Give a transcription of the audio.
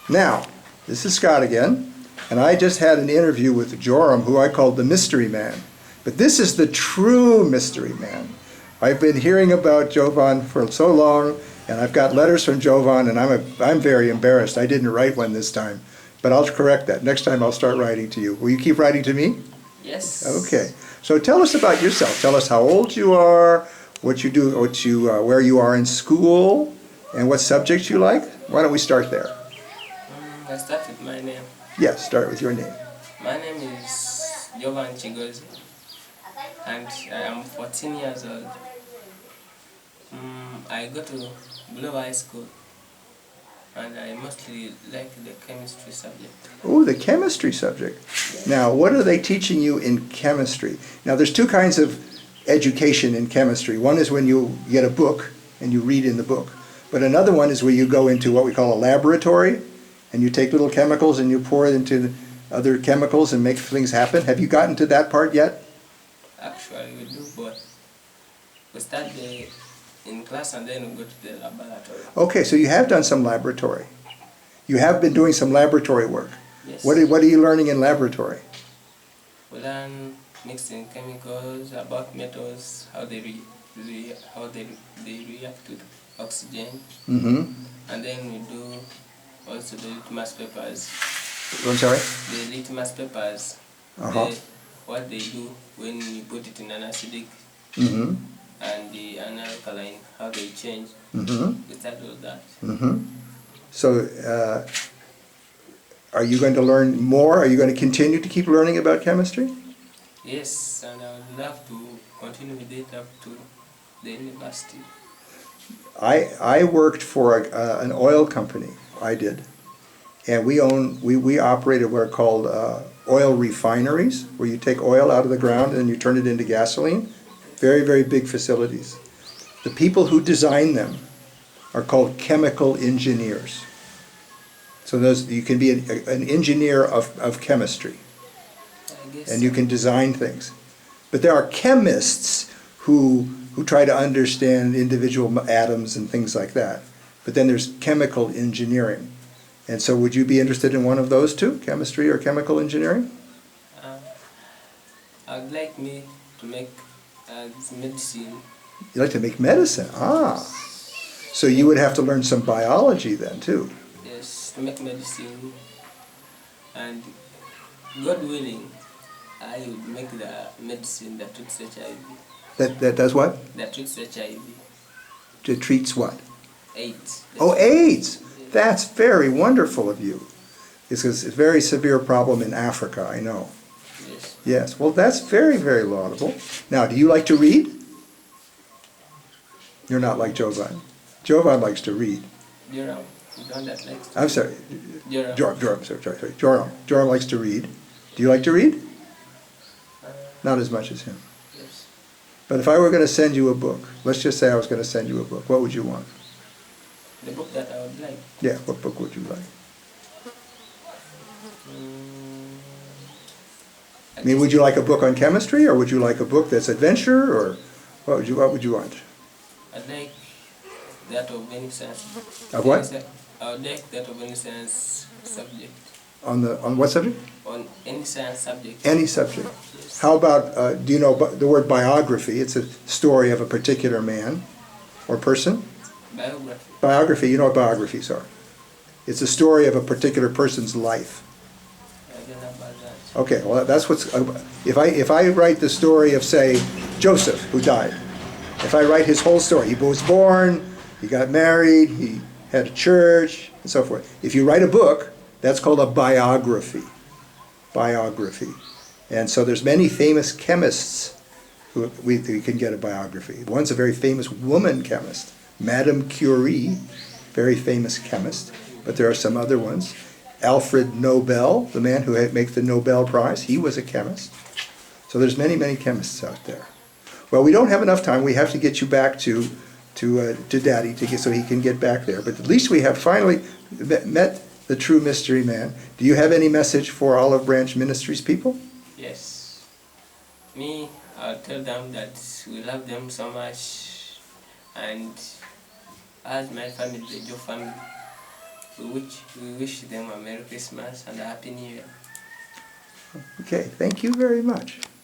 Now, this is Scott again, and I just had an interview with Joram, who I called the Mystery Man. But this is the true Mystery Man. I've been hearing about Jovan for so long, and I've got letters from Jovan, and I'm very embarrassed. I didn't write one this time, but I'll correct that. Next time I'll start writing to you. Will you keep writing to me? Yes. Okay. So tell us about yourself. Tell us how old you are, what you do, where you are in school, and what subjects you like. Why don't we start there? I start with my name. Yes, start with your name. My name is Jovan and I am 14 years old. I go to Global High School and I mostly like the chemistry subject. Oh, the chemistry subject. Now, what are they teaching you in chemistry? Now, there's two kinds of education in chemistry. One is when you get a book and you read in the book. But another one is where you go into what we call a laboratory and you take little chemicals and you pour it into other chemicals and make things happen. Have you gotten to that part yet? Actually, we do, but we start in class and then we go to the laboratory. Okay, so you have done some laboratory. You have been doing some laboratory work. Yes. What are you learning in laboratory? We learn mixing chemicals, about metals, how they react with oxygen. Mm-hmm. And then we do also the litmus papers. I'm sorry? The litmus papers. Uh-huh. What they do when you put it in an acidic Mm-hmm. and the an alkaline, how they change. Mm-hmm. We start with that. Mm-hmm. So, are you going to learn more? Are you going to continue to keep learning about chemistry? Yes, and I would love to continue with it up to the university. I worked for an oil company. I did, and we operated what are called oil refineries, where you take oil out of the ground and you turn it into gasoline. Very, very big facilities. The people who design them are called chemical engineers. So you can be an engineer of chemistry, I guess. and you can design things. But there are chemists who try to understand individual atoms and things like that. But then there's chemical engineering. And so would you be interested in one of those two, chemistry or chemical engineering? I'd like me to make medicine. You'd like to make medicine? Ah. So you would have to learn some biology then too. Yes, to make medicine. And God willing, I would make the medicine that treats HIV. That does what? That treats HIV. It treats what? AIDS. Oh, AIDS! That's very wonderful of you. It's a very severe problem in Africa, I know. Yes. Yes, well that's very, very laudable. Now, do you like to read? You're not like Jovan. Jovan likes to read. Joram, you don't that like to I'm sorry. Joram. Joram. Joram likes to read. Do you like to read? Not as much as him. Yes. But if I were going to send you a book, let's just say I was going to send you a book, what would you want? The book that I would like. Yeah, what book would you like? I mean, would you like a book on chemistry, or would you like a book that's adventure, or what would you want? I'd like that of any science. Of what? I would like that of any science subject. On what subject? On any science subject. Any subject. Yes. How about, do you know the word biography? It's a story of a particular man or person. Biography. Biography, you know what biographies are. It's a story of a particular person's life. I don't know about that. Okay, well that's what's, if I write the story of, say, Joseph, who died, if I write his whole story, he was born, he got married, he had a church, and so forth. If you write a book, that's called a biography. Biography. And so there's many famous chemists who we can get a biography. One's a very famous woman chemist, Madame Curie, very famous chemist, but there are some other ones. Alfred Nobel, the man who makes the Nobel Prize, he was a chemist. So there's many, many chemists out there. Well, we don't have enough time. We have to get you back to Daddy so he can get back there. But at least we have finally met the true mystery man. Do you have any message for Olive Branch Ministries people? Yes. Me, I'll tell them that we love them so much, and as my family, the Joe family, we wish them a Merry Christmas and a Happy New Year. Okay, thank you very much.